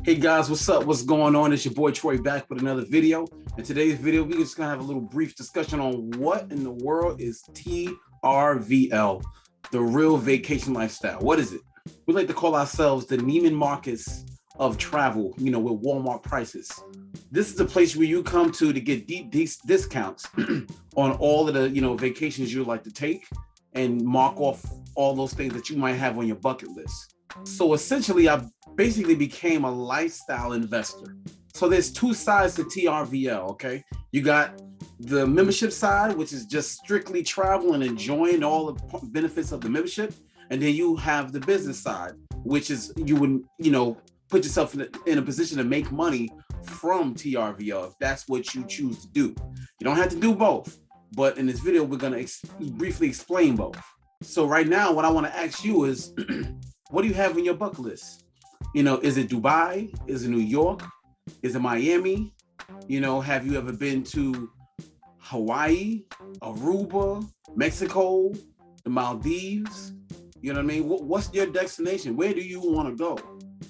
Hey guys, what's up? What's going on? It's your boy Troy back with another video. In today's video, we're just gonna have a little brief discussion on what in the world is TRVL, the real vacation lifestyle. What is it? We like to call ourselves the Neiman Marcus of travel, with Walmart prices. This is the place where you come to get deep discounts on all of the vacations you would like to take and mark off all those things that you might have on your bucket list. So essentially, I basically became a lifestyle investor. So there's two sides to TRVL, okay? You got the membership side, which is just strictly travel and enjoying all the benefits of the membership. And then you have the business side, which is you would, put yourself in a position to make money from TRVL if that's what you choose to do. You don't have to do both, but in this video, we're gonna briefly explain both. So right now, what I wanna ask you is, what do you have on your bucket list? Is it Dubai? Is it New York? Is it Miami? Have you ever been to Hawaii, Aruba, Mexico, the Maldives? You know what I mean? What's your destination? Where do you want to go?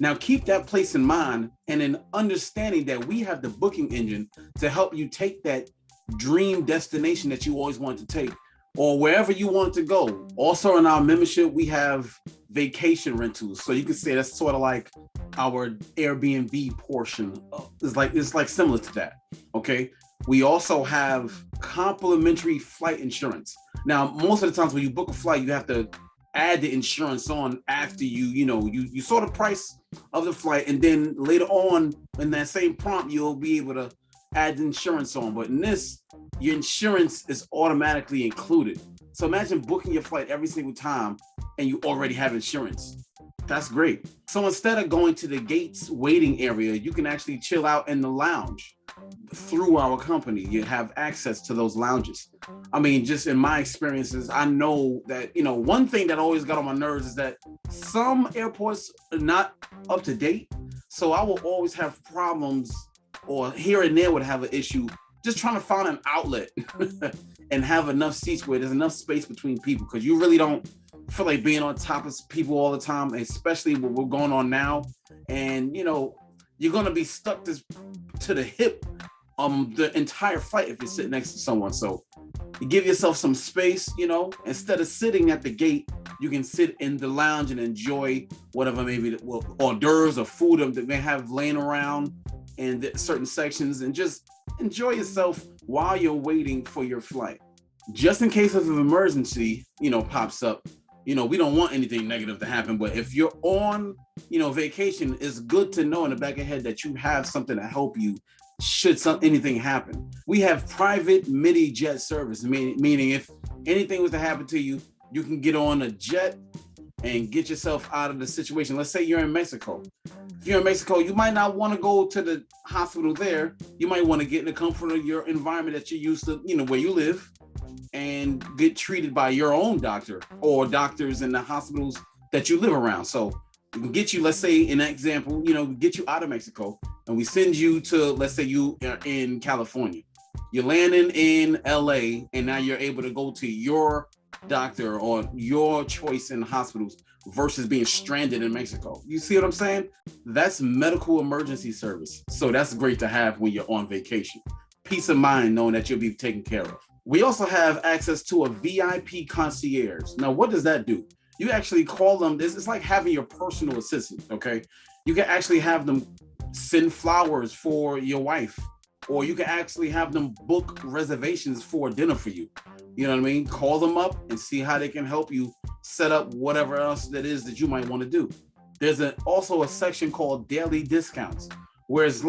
Now, keep that place in mind and in understanding that we have the booking engine to help you take that dream destination that you always wanted to take or wherever you want to go. Also in our membership, we have vacation rentals. So you can say that's sort of like our Airbnb portion. It's like similar to that, okay? We also have complimentary flight insurance. Now, most of the times when you book a flight, you have to add the insurance on after you saw the price of the flight, and then later on in that same prompt, you'll be able to add the insurance on. But in this, your insurance is automatically included. So imagine booking your flight every single time and you already have insurance. That's great. So instead of going to the gates waiting area, you can actually chill out in the lounge through our company. You have access to those lounges. I mean, just in my experiences, I know that, one thing that always got on my nerves is that some airports are not up to date. So I will always have problems, or here and there would have an issue just trying to find an outlet and have enough seats where there's enough space between people, because you really don't feel like being on top of people all the time, especially what we're going on now. And you're gonna be stuck to the hip the entire flight if you're sitting next to someone. So you give yourself some space, instead of sitting at the gate, you can sit in the lounge and enjoy whatever maybe hors d'oeuvres or food that they have laying around in certain sections, and just enjoy yourself while you're waiting for your flight. Just in case of an emergency, pops up, we don't want anything negative to happen, but if you're on, vacation, it's good to know in the back of your head that you have something to help you should anything happen. We have private mini jet service, meaning if anything was to happen to you, you can get on a jet and get yourself out of the situation. Let's say you're in Mexico. If you're in Mexico, you might not want to go to the hospital there. You might want to get in the comfort of your environment that you're used to, where you live, and get treated by your own doctor or doctors in the hospitals that you live around. So we can get you, let's say in that example, get you out of Mexico, and we send you to, let's say you are in California. You're landing in LA, and now you're able to go to your doctor or your choice in hospitals versus being stranded in Mexico. You see what I'm saying? That's medical emergency service. So that's great to have when you're on vacation. Peace of mind knowing that you'll be taken care of. We also have access to a VIP concierge. Now, what does that do? You actually call them, it's like having your personal assistant, okay? You can actually have them send flowers for your wife, or you can actually have them book reservations for dinner for you. You know what I mean? Call them up and see how they can help you set up whatever else that is that you might want to do. There's also a section called daily discounts, where it's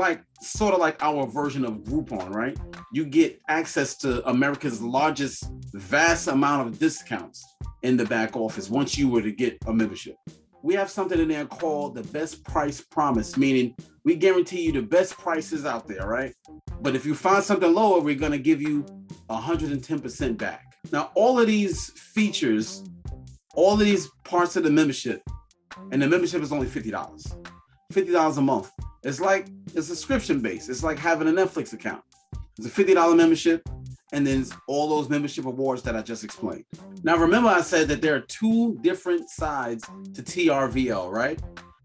sort of like our version of Groupon, right? You get access to America's largest vast amount of discounts in the back office once you were to get a membership. We have something in there called the best price promise, meaning we guarantee you the best prices out there, right? But if you find something lower, we're gonna give you 110% back. Now, all of these features, all of these parts of the membership, and the membership is only $50. $50 a month. It's subscription based. It's like having a Netflix account. It's a $50 membership, and then all those membership awards that I just explained. Now, remember I said that there are two different sides to TRVL, right?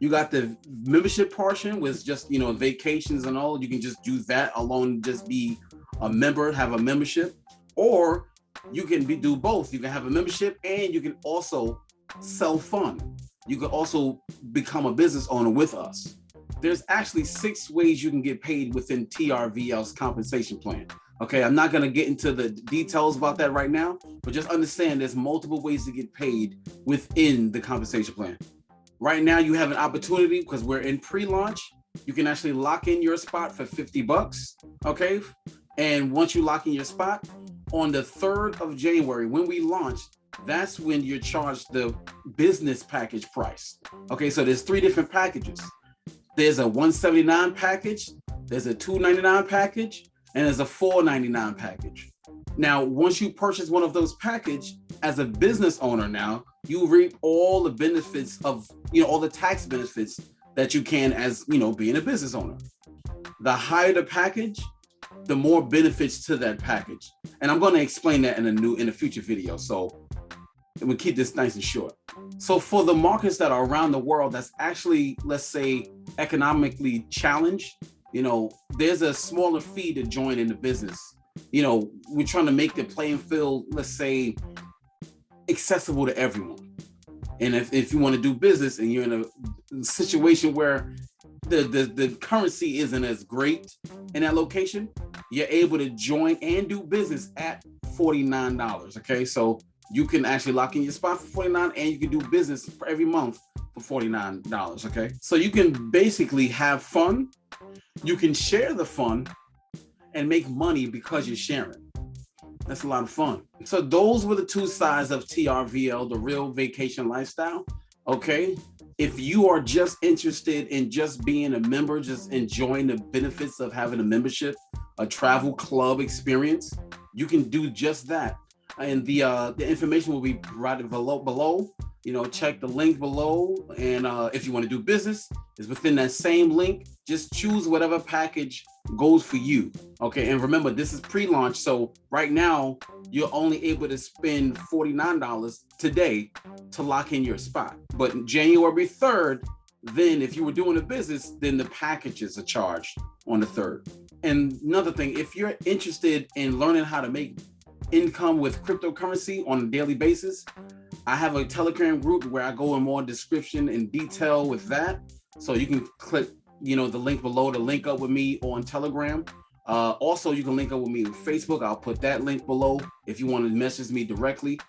You got the membership portion with just, vacations and all. You can just do that alone, just be a member, have a membership, or you can do both. You can have a membership and you can also sell fun. You can also become a business owner with us. There's actually 6 ways you can get paid within TRVL's compensation plan. Okay, I'm not gonna get into the details about that right now, but just understand there's multiple ways to get paid within the compensation plan. Right now you have an opportunity because we're in pre-launch. You can actually lock in your spot for $50, okay? And once you lock in your spot, on the 3rd of January, when we launch, that's when you're charged the business package price. Okay, so there's 3 different packages. There's a $179 package, there's a $299 package, and there's a $499 package. Now, once you purchase one of those packages, as a business owner now, you reap all the benefits of, all the tax benefits that you can as, being a business owner. The higher the package, the more benefits to that package. And I'm going to explain that in a future video. So we'll keep this nice and short. So for the markets that are around the world that's actually, let's say, economically challenged, there's a smaller fee to join in the business. We're trying to make the playing field, let's say, accessible to everyone. And if you want to do business and you're in a situation where the currency isn't as great in that location, you're able to join and do business at $49. Okay, so you can actually lock in your spot for $49 and you can do business for every month for $49. Okay, so you can basically have fun, you can share the fun and make money because you're sharing. That's a lot of fun. So those were the 2 sides of TRVL, the real vacation lifestyle. Okay, if you are just interested in just being a member, just enjoying the benefits of having a membership, a travel club experience, you can do just that. And the information will be provided below. Check the link below. And if you want to do business, it's within that same link. Just choose whatever package goes for you. Okay, and remember, this is pre-launch. So right now, you're only able to spend $49 today to lock in your spot. But January 3rd, then if you were doing a business, then the packages are charged on the 3rd. And another thing, if you're interested in learning how to make income with cryptocurrency on a daily basis, I have a Telegram group where I go in more description and detail with that. So you can click, the link below to link up with me on Telegram. Also, you can link up with me on Facebook. I'll put that link below if you want to message me directly.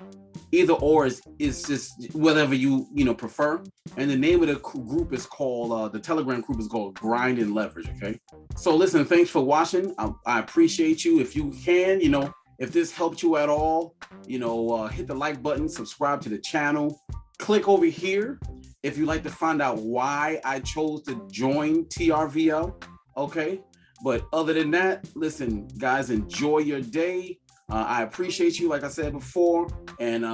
Either or is just whatever you prefer. And the name of the group is called, the Telegram group is called Grind and Leverage. Okay. So listen, thanks for watching. I appreciate you. If you can, if this helped you at all, hit the like button, subscribe to the channel, click over here if you'd like to find out why I chose to join TRVL. Okay. But other than that, listen, guys, enjoy your day. I appreciate you, like I said before. And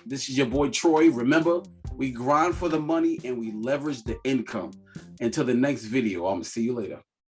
this is your boy, Troy. Remember, we grind for the money and we leverage the income. Until the next video, I'm going to see you later.